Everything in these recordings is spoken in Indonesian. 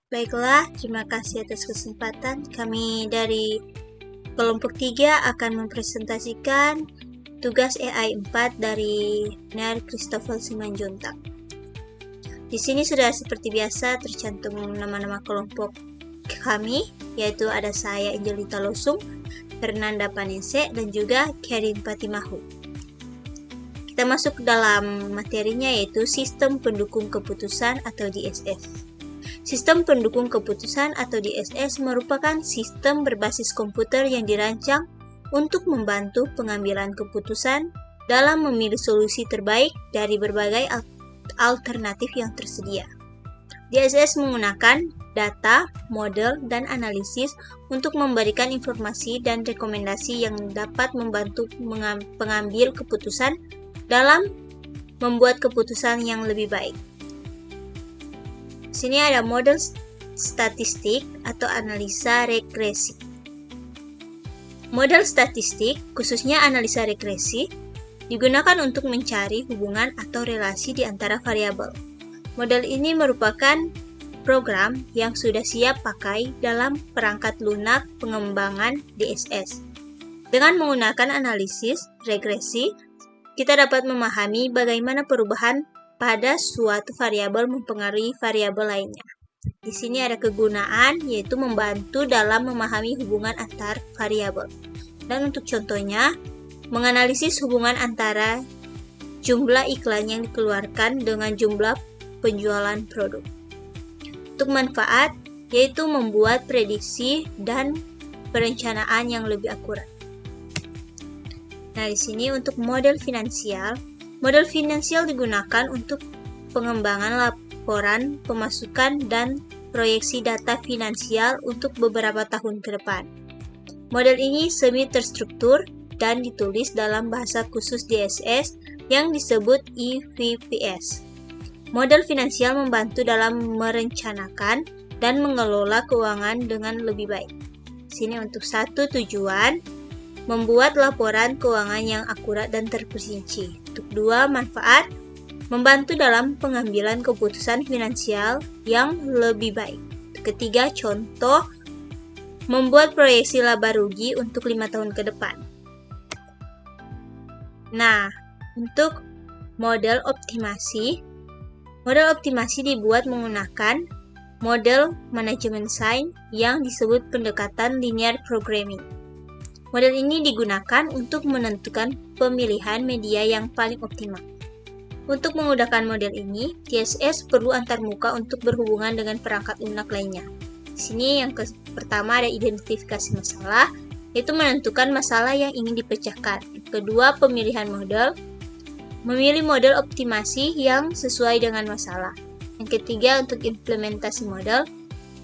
Baiklah, terima kasih atas kesempatan. Kami dari kelompok 3 akan mempresentasikan tugas AI 4 dari Ner Christopher Simanjuntak. Di sini sudah seperti biasa tercantum nama-nama kelompok kami, yaitu ada saya Angelita Losung, Fernanda Panese, dan juga Kerin Patimahu. Kita masuk ke dalam materinya, yaitu Sistem Pendukung Keputusan atau DSS. Sistem pendukung keputusan atau DSS merupakan sistem berbasis komputer yang dirancang untuk membantu pengambilan keputusan dalam memilih solusi terbaik dari berbagai alternatif yang tersedia. DSS menggunakan data, model, dan analisis untuk memberikan informasi dan rekomendasi yang dapat membantu pengambil keputusan dalam membuat keputusan yang lebih baik. Sini ada model statistik atau analisa regresi. Model statistik, khususnya analisa regresi, digunakan untuk mencari hubungan atau relasi di antara variabel. Model ini merupakan program yang sudah siap pakai dalam perangkat lunak pengembangan DSS. Dengan menggunakan analisis regresi, kita dapat memahami bagaimana perubahan pada suatu variabel mempengaruhi variabel lainnya. Di sini ada kegunaan, yaitu membantu dalam memahami hubungan antar variabel. Dan untuk contohnya, menganalisis hubungan antara jumlah iklan yang dikeluarkan dengan jumlah penjualan produk. Untuk manfaat, yaitu membuat prediksi dan perencanaan yang lebih akurat. Nah, di sini untuk model finansial digunakan untuk pengembangan laporan pemasukan dan proyeksi data finansial untuk beberapa tahun ke depan. Model ini semi terstruktur dan ditulis dalam bahasa khusus DSS yang disebut EVPS. Model finansial membantu dalam merencanakan dan mengelola keuangan dengan lebih baik. Sini untuk satu tujuan, membuat laporan keuangan yang akurat dan terperinci. Untuk dua, manfaat, membantu dalam pengambilan keputusan finansial yang lebih baik. Ketiga, contoh, membuat proyeksi laba rugi untuk 5 tahun ke depan. Nah, untuk model optimasi dibuat menggunakan model manajemen sains yang disebut pendekatan linear programming. Model ini digunakan untuk menentukan pemilihan media yang paling optimal. Untuk menggunakan model ini, DSS perlu antarmuka untuk berhubungan dengan perangkat lunak lainnya. Di sini yang pertama ada identifikasi masalah, yaitu menentukan masalah yang ingin dipecahkan. Kedua, pemilihan model, memilih model optimasi yang sesuai dengan masalah. Yang ketiga, untuk implementasi model,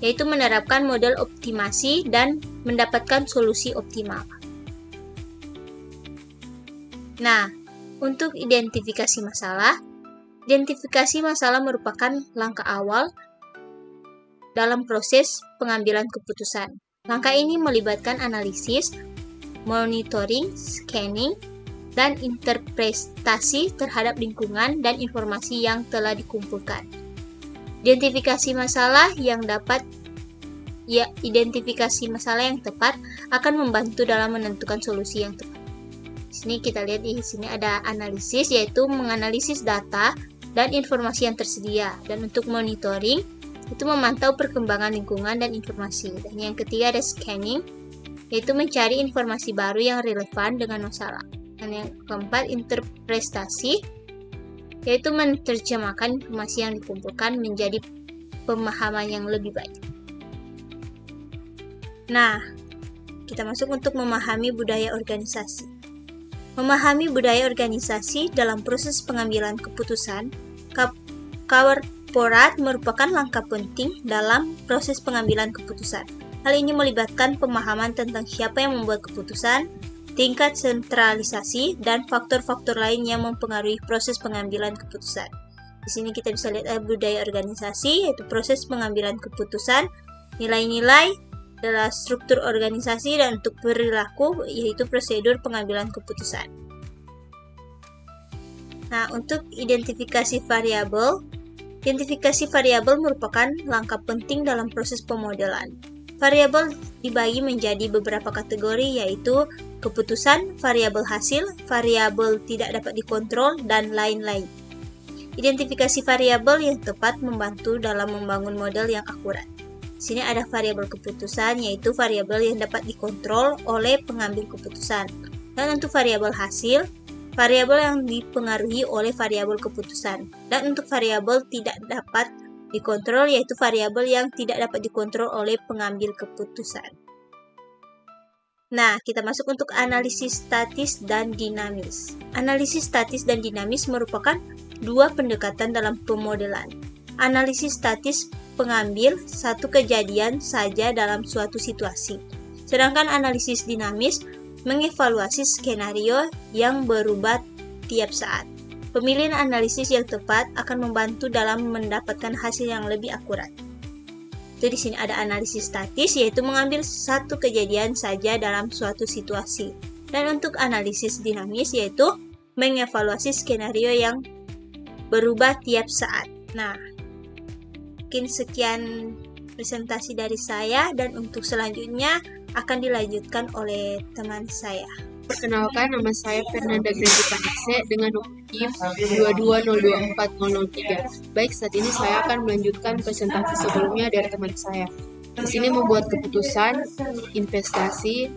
yaitu menerapkan model optimasi dan mendapatkan solusi optimal. Nah, untuk identifikasi masalah merupakan langkah awal dalam proses pengambilan keputusan. Langkah ini melibatkan analisis, monitoring, scanning, dan interpretasi terhadap lingkungan dan informasi yang telah dikumpulkan. Identifikasi masalah yang tepat akan membantu dalam menentukan solusi yang tepat. Di sini kita lihat di sini ada analisis, yaitu menganalisis data dan informasi yang tersedia. Dan untuk monitoring, itu memantau perkembangan lingkungan dan informasi. Dan yang ketiga ada scanning, yaitu mencari informasi baru yang relevan dengan masalah. Dan yang keempat, interpretasi, yaitu menerjemahkan informasi yang dikumpulkan menjadi pemahaman yang lebih baik. Nah, kita masuk untuk memahami budaya organisasi. Memahami budaya organisasi dalam proses pengambilan keputusan, korporat merupakan langkah penting dalam proses pengambilan keputusan. Hal ini melibatkan pemahaman tentang siapa yang membuat keputusan, tingkat sentralisasi, dan faktor-faktor lain yang mempengaruhi proses pengambilan keputusan. Di sini kita bisa lihat budaya organisasi, yaitu proses pengambilan keputusan, nilai-nilai adalah struktur organisasi, dan untuk perilaku, yaitu prosedur pengambilan keputusan. Nah, untuk identifikasi variabel, Identifikasi variabel merupakan langkah penting dalam proses pemodelan. Variabel dibagi menjadi beberapa kategori, yaitu keputusan, variabel hasil, variabel tidak dapat dikontrol, dan lain-lain. Identifikasi variabel yang tepat membantu dalam membangun model yang akurat. Di sini ada variabel keputusan, yaitu variabel yang dapat dikontrol oleh pengambil keputusan. Dan untuk variabel hasil, variabel yang dipengaruhi oleh variabel keputusan. Dan untuk variabel tidak dapat dikontrol, yaitu variabel yang tidak dapat dikontrol oleh pengambil keputusan. Nah, kita masuk untuk analisis statis dan dinamis. Analisis statis dan dinamis merupakan dua pendekatan dalam pemodelan. Analisis statis pengambil satu kejadian saja dalam suatu situasi. Sedangkan analisis dinamis mengevaluasi skenario yang berubah tiap saat. Pemilihan analisis yang tepat akan membantu dalam mendapatkan hasil yang lebih akurat. Jadi di sini ada analisis statis, yaitu mengambil satu kejadian saja dalam suatu situasi. Dan untuk analisis dinamis, yaitu mengevaluasi skenario yang berubah tiap saat. Nah, mungkin sekian presentasi dari saya, dan untuk selanjutnya akan dilanjutkan oleh teman saya. Perkenalkan, nama saya Fernanda Grandi Panese dengan nomor NIM 2202403. Baik, saat ini saya akan melanjutkan presentasi sebelumnya dari teman saya. Di sini membuat keputusan investasi,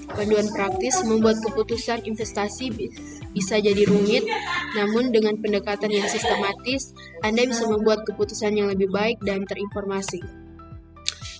panduan praktis. Membuat keputusan investasi bisa jadi rumit, namun dengan pendekatan yang sistematis, Anda bisa membuat keputusan yang lebih baik dan terinformasi.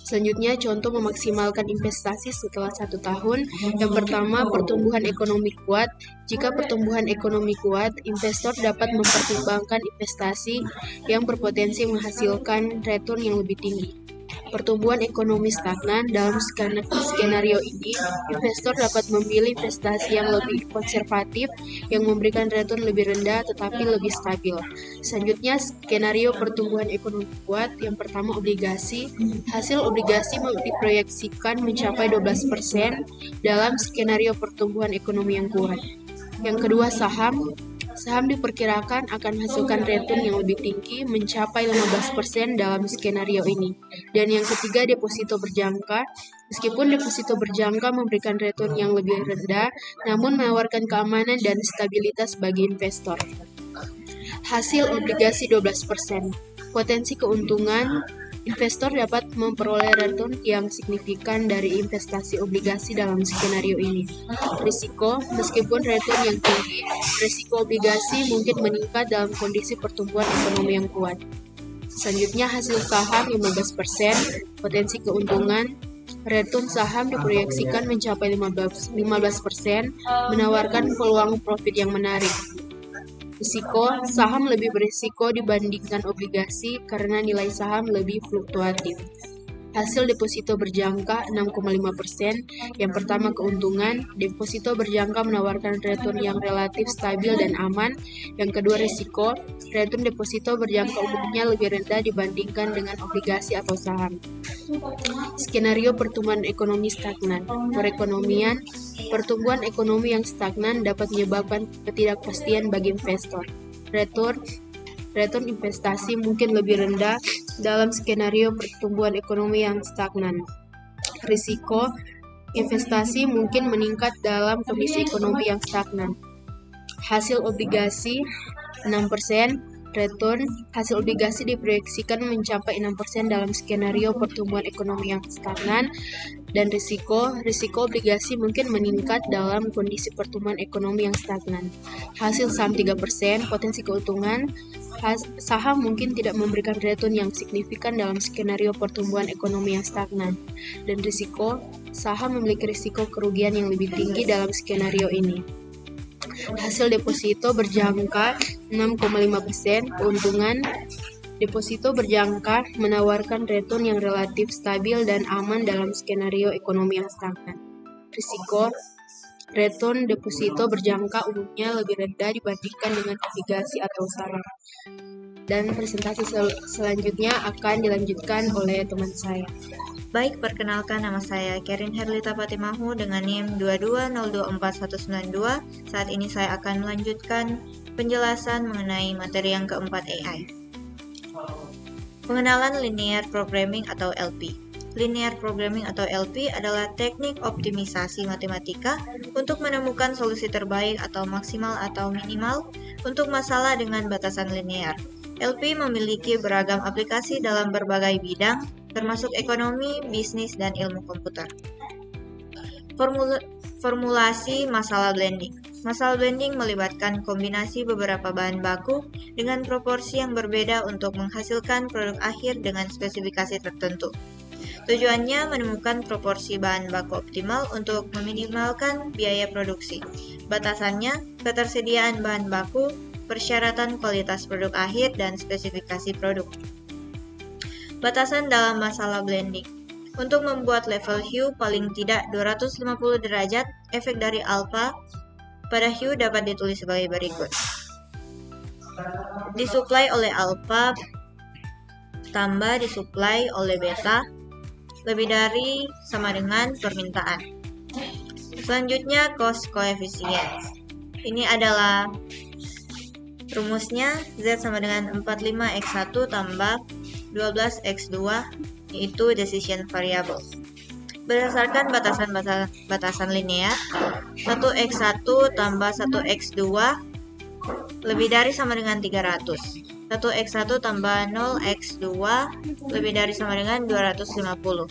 Selanjutnya, contoh memaksimalkan investasi setelah 1 tahun. Yang pertama, pertumbuhan ekonomi kuat. Jika pertumbuhan ekonomi kuat, investor dapat mempertimbangkan investasi yang berpotensi menghasilkan return yang lebih tinggi. Pertumbuhan ekonomi stagnan. Dalam skenario ini, investor dapat memilih investasi yang lebih konservatif, yang memberikan return lebih rendah tetapi lebih stabil. Selanjutnya, skenario pertumbuhan ekonomi kuat. Yang pertama, obligasi. Hasil obligasi diproyeksikan mencapai 12% dalam skenario pertumbuhan ekonomi yang kuat. Yang kedua, saham. Saham diperkirakan akan menghasilkan return yang lebih tinggi, mencapai 15% dalam skenario ini. Dan yang ketiga, deposito berjangka. Meskipun deposito berjangka memberikan return yang lebih rendah, namun menawarkan keamanan dan stabilitas bagi investor. Hasil obligasi 12%. Potensi keuntungan. Investor dapat memperoleh return yang signifikan dari investasi obligasi dalam skenario ini. Risiko, meskipun return yang tinggi, risiko obligasi mungkin meningkat dalam kondisi pertumbuhan ekonomi yang kuat. Selanjutnya, hasil saham 15%, potensi keuntungan. Return saham diproyeksikan mencapai 15%, menawarkan peluang profit yang menarik. Risiko, saham lebih berisiko dibandingkan obligasi karena nilai saham lebih fluktuatif. Hasil deposito berjangka 6,5%. Yang pertama, keuntungan. Deposito berjangka menawarkan return yang relatif stabil dan aman. Yang kedua, risiko. Return deposito berjangka umumnya lebih rendah dibandingkan dengan obligasi atau saham. Skenario pertumbuhan ekonomi stagnan. Perekonomian. Pertumbuhan ekonomi yang stagnan dapat menyebabkan ketidakpastian bagi investor. Return investasi mungkin lebih rendah dalam skenario pertumbuhan ekonomi yang stagnan. Risiko, investasi mungkin meningkat dalam kondisi ekonomi yang stagnan. Hasil obligasi 6%. Return, hasil obligasi diproyeksikan mencapai 6% dalam skenario pertumbuhan ekonomi yang stagnan. Dan risiko obligasi mungkin meningkat dalam kondisi pertumbuhan ekonomi yang stagnan. Hasil saham 3%, potensi keuntungan. Saham mungkin tidak memberikan return yang signifikan dalam skenario pertumbuhan ekonomi yang stagnan. Dan risiko, saham memiliki risiko kerugian yang lebih tinggi dalam skenario ini. Hasil deposito berjangka 6,5%, keuntungan. Deposito berjangka menawarkan return yang relatif stabil dan aman dalam skenario ekonomi yang stagnan. Risiko, return deposito berjangka umumnya lebih rendah dibandingkan dengan obligasi atau saham. Dan presentasi selanjutnya akan dilanjutkan oleh teman saya. Baik, perkenalkan, nama saya Kerin Herlita Fatimahu dengan NIM 220249192. Saat ini saya akan melanjutkan penjelasan mengenai materi yang keempat, AI. Pengenalan Linear Programming atau LP. Linear Programming atau LP adalah teknik optimisasi matematika untuk menemukan solusi terbaik atau maksimal atau minimal untuk masalah dengan batasan linear. LP memiliki beragam aplikasi dalam berbagai bidang, termasuk ekonomi, bisnis, dan ilmu komputer. Formulasi masalah blending. Masalah blending melibatkan kombinasi beberapa bahan baku dengan proporsi yang berbeda untuk menghasilkan produk akhir dengan spesifikasi tertentu. Tujuannya menemukan proporsi bahan baku optimal untuk meminimalkan biaya produksi. Batasannya, ketersediaan bahan baku, persyaratan kualitas produk akhir, dan spesifikasi produk. Batasan dalam masalah blending. Untuk membuat level hue paling tidak 250 derajat, efek dari alpha pada hue dapat ditulis sebagai berikut. Disuplai oleh alpha tambah disuplai oleh beta lebih dari sama dengan permintaan. Selanjutnya cost coefficient. Ini adalah rumusnya, Z sama dengan 45x1 tambah 12x2, yaitu decision variable. Berdasarkan batasan linear, 1x1 tambah 1x2 lebih dari sama dengan 300. 1x1 tambah 0x2 lebih dari sama dengan 250.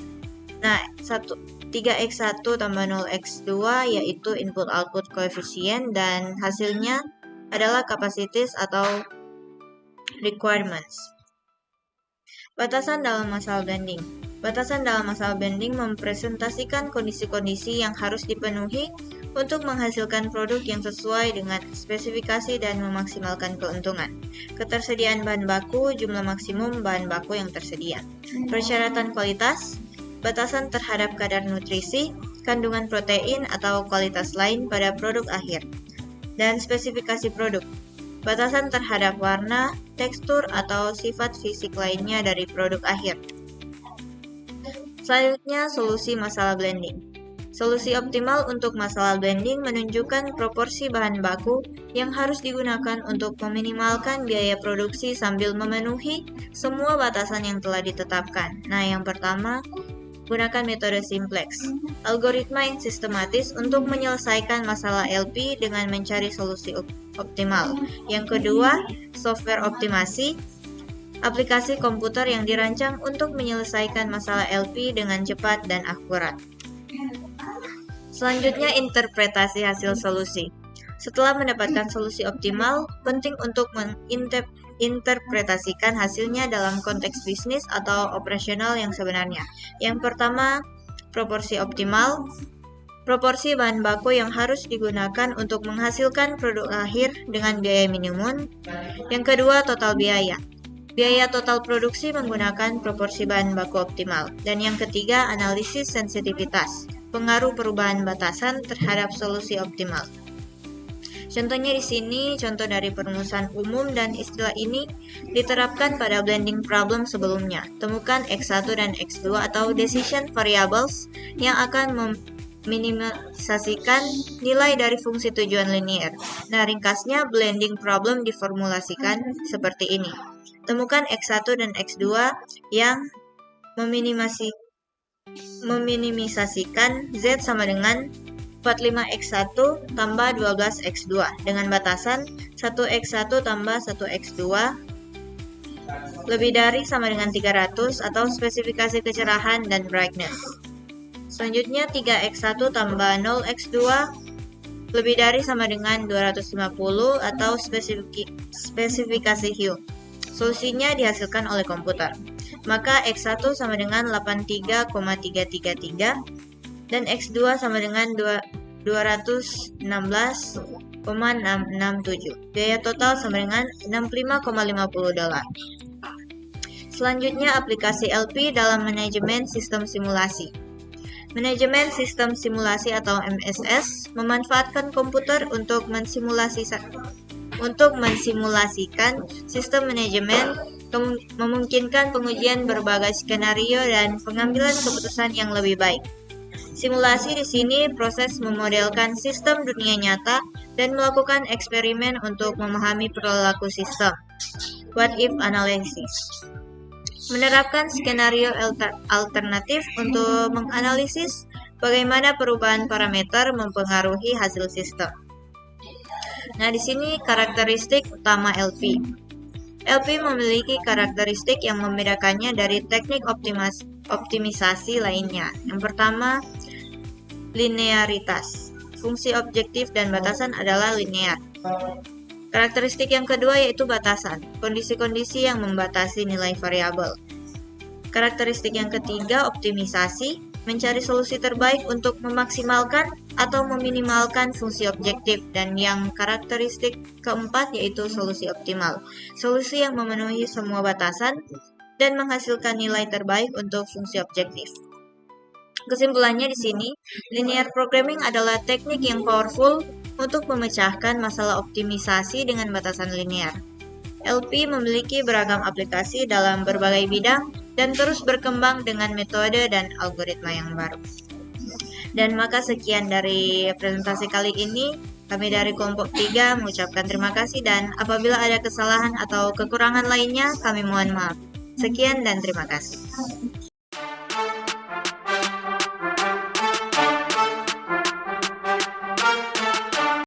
Nah, 3x1 tambah 0x2 yaitu input-output coefficient, dan hasilnya adalah capacitance atau requirements. Batasan dalam masalah blending. Batasan dalam masalah blending mempresentasikan kondisi-kondisi yang harus dipenuhi untuk menghasilkan produk yang sesuai dengan spesifikasi dan memaksimalkan keuntungan. Ketersediaan bahan baku, jumlah maksimum bahan baku yang tersedia. Persyaratan kualitas, batasan terhadap kadar nutrisi, kandungan protein atau kualitas lain pada produk akhir. Dan spesifikasi produk, batasan terhadap warna, tekstur, atau sifat fisik lainnya dari produk akhir. Selanjutnya, solusi masalah blending. Solusi optimal untuk masalah blending menunjukkan proporsi bahan baku yang harus digunakan untuk meminimalkan biaya produksi sambil memenuhi semua batasan yang telah ditetapkan. Nah, yang pertama, gunakan metode simplex, algoritma yang sistematis untuk menyelesaikan masalah LP dengan mencari solusi optimal. Yang kedua, software optimasi, aplikasi komputer yang dirancang untuk menyelesaikan masalah LP dengan cepat dan akurat. Selanjutnya, interpretasi hasil solusi. Setelah mendapatkan solusi optimal, penting untuk menginterpretasikan hasilnya dalam konteks bisnis atau operasional yang sebenarnya. Yang pertama, proporsi optimal. Proporsi bahan baku yang harus digunakan untuk menghasilkan produk akhir dengan biaya minimum. Yang kedua, total biaya. Biaya total produksi menggunakan proporsi bahan baku optimal. Dan yang ketiga, analisis sensitivitas, pengaruh perubahan batasan terhadap solusi optimal. Contohnya di sini, contoh dari perumusan umum, dan istilah ini diterapkan pada blending problem sebelumnya. Temukan X1 dan X2 atau decision variables yang akan meminimalisasikan nilai dari fungsi tujuan linear. Nah, ringkasnya blending problem diformulasikan seperti ini. Temukan X1 dan X2 yang meminimisasikan Z sama dengan 45x1 tambah 12x2 dengan batasan 1x1 tambah 1x2 lebih dari sama dengan 300 atau spesifikasi kecerahan dan brightness. Selanjutnya 3x1 tambah 0x2 lebih dari sama dengan 250 atau spesifikasi hue. Solusinya dihasilkan oleh komputer. Maka X1 sama dengan 83,333 dan X2 sama dengan 216,667. Biaya total sama dengan $65,50. Selanjutnya, aplikasi LP dalam manajemen sistem simulasi. Manajemen sistem simulasi atau MSS memanfaatkan komputer untuk mensimulasikan sistem manajemen, memungkinkan pengujian berbagai skenario dan pengambilan keputusan yang lebih baik. Simulasi di sini proses memodelkan sistem dunia nyata dan melakukan eksperimen untuk memahami perilaku sistem. What if analysis. menerapkan skenario alternatif untuk menganalisis bagaimana perubahan parameter mempengaruhi hasil sistem. Nah, di sini karakteristik utama LP. LP memiliki karakteristik yang membedakannya dari teknik optimisasi lainnya. Yang pertama, linearitas. Fungsi objektif dan batasan adalah linear. Karakteristik yang kedua yaitu batasan, kondisi-kondisi yang membatasi nilai variabel. Karakteristik yang ketiga, optimisasi, mencari solusi terbaik untuk memaksimalkan atau meminimalkan fungsi objektif. Dan yang karakteristik keempat yaitu solusi optimal, solusi yang memenuhi semua batasan dan menghasilkan nilai terbaik untuk fungsi objektif. Kesimpulannya di sini, linear programming adalah teknik yang powerful untuk memecahkan masalah optimisasi dengan batasan linear. LP memiliki beragam aplikasi dalam berbagai bidang dan terus berkembang dengan metode dan algoritma yang baru. Dan maka sekian dari presentasi kali ini. Kami dari kelompok 3 mengucapkan terima kasih dan apabila ada kesalahan atau kekurangan lainnya, kami mohon maaf. Sekian dan terima kasih.